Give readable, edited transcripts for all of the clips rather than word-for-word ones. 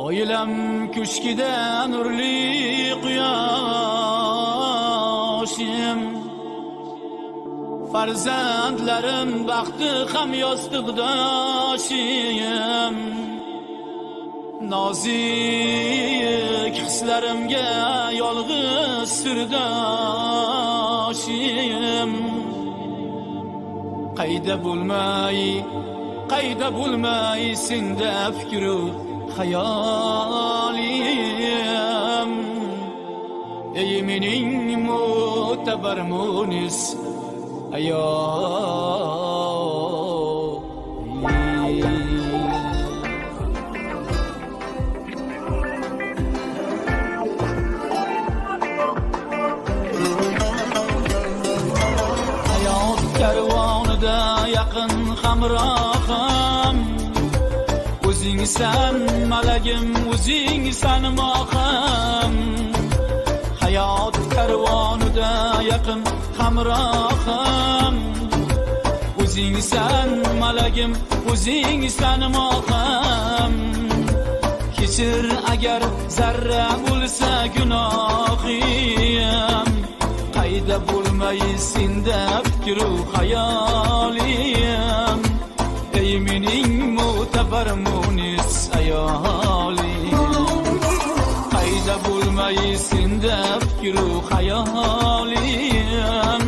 Oilam kushkida nurli quyoshim, farzandlarim baxti ham yostiqdoshim, nozik hislarimga yolg'iz sirdoshim. Qayda bo'lmay senda fikru hayolim. Ey mening mo'tabar munis hayot karvonida yaqin hamrohim, o'zingsan malagim, o'zingsan mohim. Hayot karvonida yaqin hamrohim, o'zingsan malagim, o'zingsan mohim. Kechir agar zarra bo'lsa gunohim, qayda bo'lmay senda fikru hayolim. Ey mening mo'tabar munis ayolim, qayda bo'lmay senda fikru hayolim.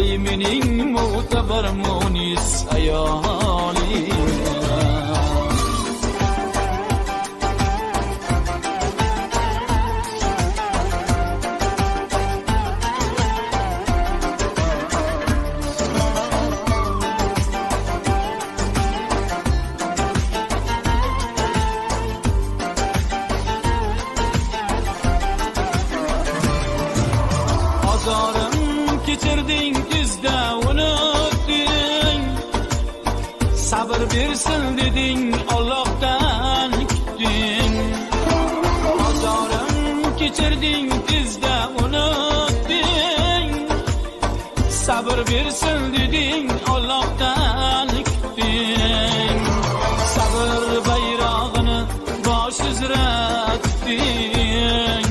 Ey mening mo'tabar munis ayolim. Kechirding tezda unutding, sabr bersin deding, Allohdan kutding. Azorim kechirding tezda unutding, sabr bersin deding, Allohdan kutding. Sabr bayrog'ini bosh uzra tutding,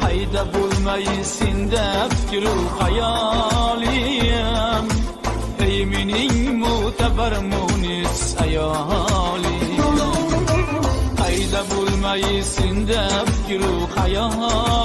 qayda bo'lmay senda fikru hayolim. Ey mening mo'tabar munis ayolim, qayda bo'lmay senda fikru hayolim.